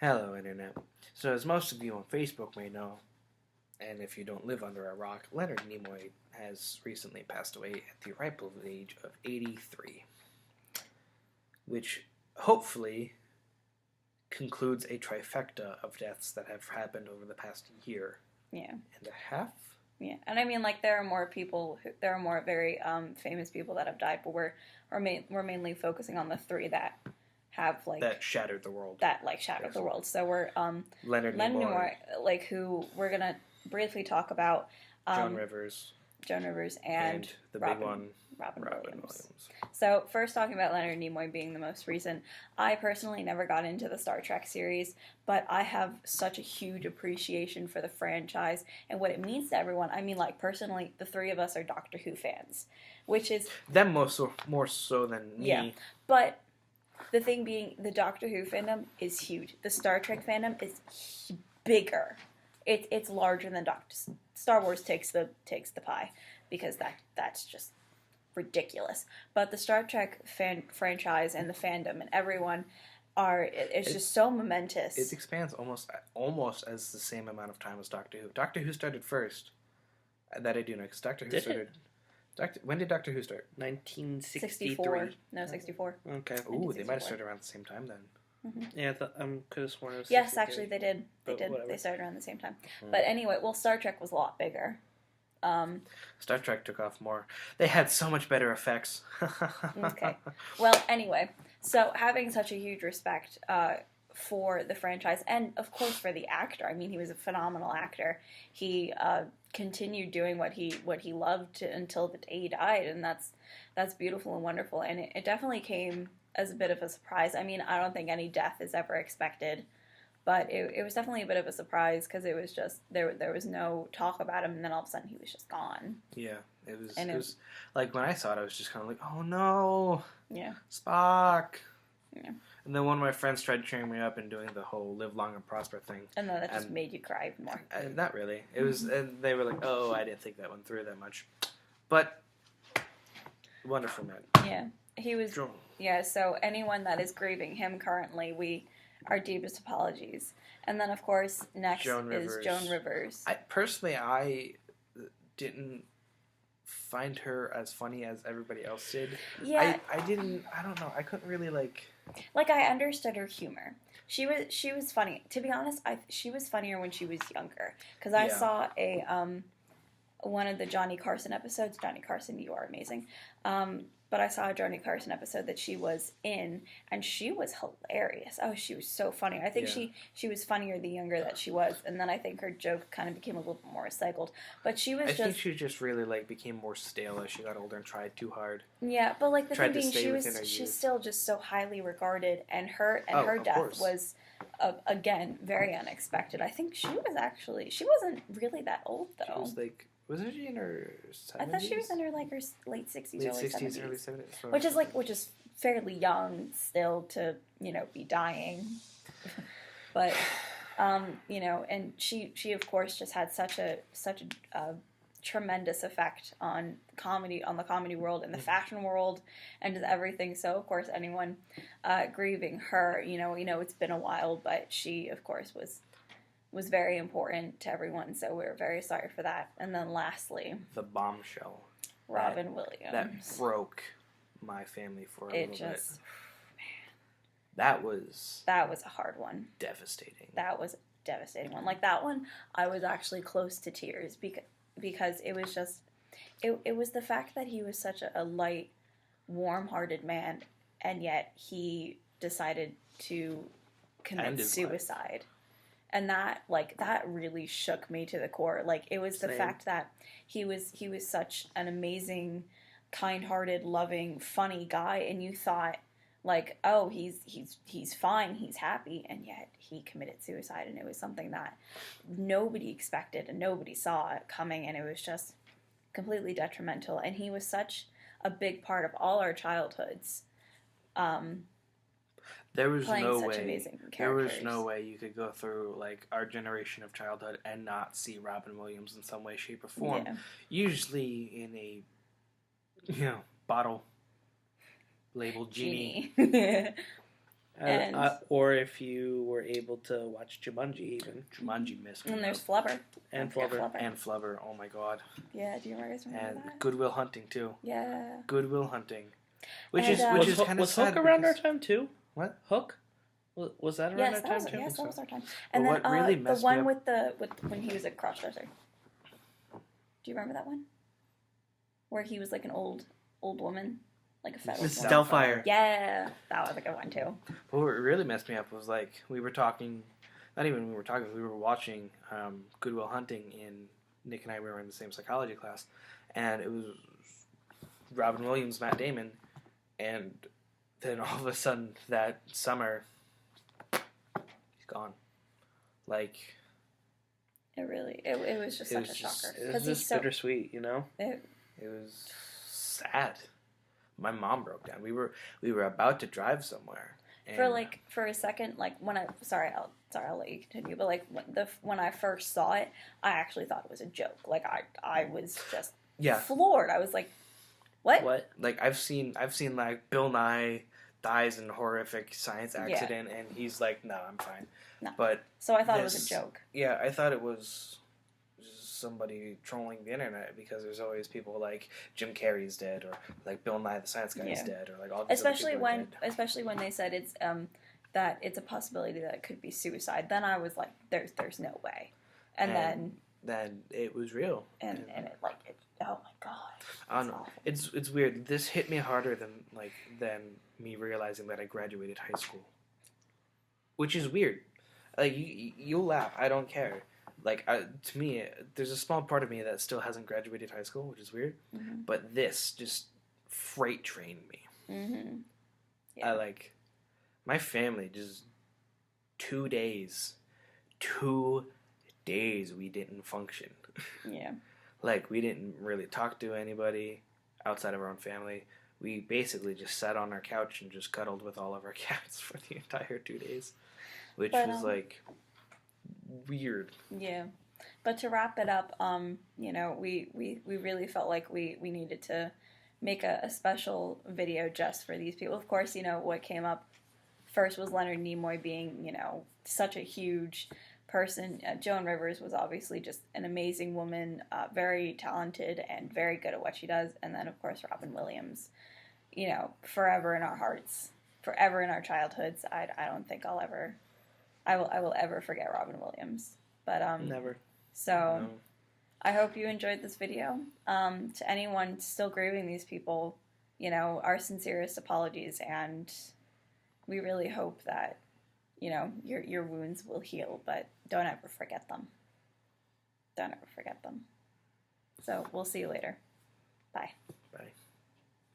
Hello, Internet. So, as most of you on Facebook may know, and if you don't live under a rock, Leonard Nemoy has recently passed away at the ripe old age of 83, which hopefully concludes a trifecta of deaths that have happened over the past year Yeah. and a half. Yeah, and I mean, like, there are more people, there are more very famous people that have died, but we're mainly focusing on the three that have, like... That shattered the world. That, like, shattered the world. So we're, Leonard Nemoy, like, who we're going to briefly talk about. Joan Rivers. And the Robin, big one, Robin Williams. So, first talking about Leonard Nimoy being the most recent, I personally never got into the Star Trek series, but I have such a huge appreciation for the franchise and what it means to everyone. I mean, like, personally, the three of us are Doctor Who fans, which is... Them more so than me. Yeah, but the thing being, the Doctor Who fandom is huge. The Star Trek fandom is bigger. It's larger than Star Wars takes the pie, because that's just ridiculous. But the Star Trek franchise and the fandom and everyone it's just so momentous. It expands almost as the same amount of time as Doctor Who. Doctor Who started first. That I do know, because Doctor Who started. When did Doctor Who start? 1963. No, 64. Okay. Ooh, they might have started around the same time then. Mm-hmm. Yeah, I could have sworn it was 63. Yes, actually, they did. Whatever. They started around the same time. Mm. But anyway, well, Star Trek was a lot bigger. Star Trek took off more. They had so much better effects. Okay. Well, anyway, so having such a huge respect for the franchise, and of course for the actor. I mean, he was a phenomenal actor. He continued doing what he loved until the day he died, and that's beautiful and wonderful. And it definitely came as a bit of a surprise. I mean, I don't think any death is ever expected, but it was definitely a bit of a surprise, because it was just there was no talk about him, and then all of a sudden he was just gone. Yeah, it was like, when I saw it, I was just kind of like, oh no, yeah, Spock. Yeah. And then one of my friends tried cheering me up and doing the whole live long and prosper thing. And then that just made you cry more. Not really. It was, and they were like, oh, I didn't think that one through that much. But, wonderful man. Yeah, he was. Joan. Yeah, so anyone that is grieving him currently, our deepest apologies. And then, of course, next is Joan Rivers. I didn't find her as funny as everybody else did. Yeah. I don't know. I couldn't really, like, I understood her humor. She was funny. To be honest, she was funnier when she was younger. Because I saw one of the Johnny Carson episodes. Johnny Carson, you are amazing. But I saw a Johnny Carson episode that she was in, and she was hilarious. Oh, she was so funny. I think she was funnier the younger that she was, and then I think her joke kind of became a little bit more recycled. But she was I think she just really, like, became more stale as she got older and tried too hard. Yeah, but, like, the thing being, she's still just so highly regarded, and her death was, again, very unexpected. I think she wasn't really that old, though. She was, like, wasn't she in her 70s? I thought she was in her, like, her late 60s, early 70s. Early 70s. Which is fairly young still to, be dying. But, and she of course just had such a tremendous effect on the comedy world and the fashion world and everything. So, of course, anyone grieving her, it's been a while, but she, of course, was very important to everyone, so we're very sorry for that. And then lastly, the bombshell. Robin Williams. That broke my family for a little bit. Man. That was a hard one. Devastating. That was a devastating one. Like, that one, I was actually close to tears because it was just, it was the fact that he was such a light, warm-hearted man, and yet he decided to commit suicide. And that really shook me to the core. Like, it was the fact that he was such an amazing, kind-hearted, loving, funny guy, and you thought, like, oh, he's fine, he's happy, and yet he committed suicide, and it was something that nobody expected and nobody saw it coming, and it was just completely detrimental. And he was such a big part of all our childhoods. There was no way you could go through, like, our generation of childhood and not see Robin Williams in some way, shape, or form. Yeah. Usually in a, bottle labeled Genie. Or if you were able to watch Jumanji, even. Jumanji missed me. And there's Flubber. And Flubber. And Flubber, oh my god. Yeah, do you guys remember And that? Good Will Hunting, too. Yeah. Good Will Hunting. Which And, is kind of Was sad. Hook around our time, too? What? Hook? Was that around Yes, our that time, was, too? yes, that was our time. But And then what really the messed me one up- with when he was a crossdresser. Do you remember that one? Where he was like an old woman, like a fat old Mrs. woman. Doubtfire. Yeah, that was a good one too. But what really messed me up was like we were talking, not even we were talking, we were watching Good Will Hunting, and Nick and I were in the same psychology class, and it was Robin Williams, Matt Damon, and then all of a sudden that summer, he's gone. Like It really, it was just such a shocker. It was just bittersweet, you know? it was sad. My mom broke down. We were about to drive somewhere. And for a second, like when I'll let you continue, but like when I first saw it, I actually thought it was a joke. Like I was just floored. I was like, what? Like I've seen like Bill Nye dies in a horrific science accident, and he's like, no, I'm fine. No. But So I thought it was a joke. Yeah, I thought it was just somebody trolling the internet, because there's always people like Jim Carrey's dead, or like Bill Nye the Science Guy is dead, or like all these especially other people are dead. especially when they said it's that it's a possibility that it could be suicide. Then I was like, there's no way. And then it was real. And it oh my god. I don't know. It's weird. This hit me harder than me realizing that I graduated high school, which is weird. Like you'll laugh. I don't care. Like to me, there's a small part of me that still hasn't graduated high school, which is weird. Mm-hmm. But this just freight trained me. Mm-hmm. Yeah. My family just 2 days we didn't function. Yeah. Like we didn't really talk to anybody outside of our own family. We basically just sat on our couch and just cuddled with all of our cats for the entire 2 days, which was like weird. Yeah. But to wrap it up, you know, we really felt like we needed to make a special video just for these people. Of course, you know, what came up first was Leonard Nemoy being, you know, such a huge person. Joan Rivers was obviously just an amazing woman, very talented and very good at what she does. And then, of course, Robin Williams, you know, forever in our hearts, forever in our childhoods. I don't think I will ever forget Robin Williams. But Never. So No. I hope you enjoyed this video. To anyone still grieving these people, you know, our sincerest apologies, and we really hope that, you know, your wounds will heal, but don't ever forget them. Don't ever forget them. So we'll see you later. Bye. Bye.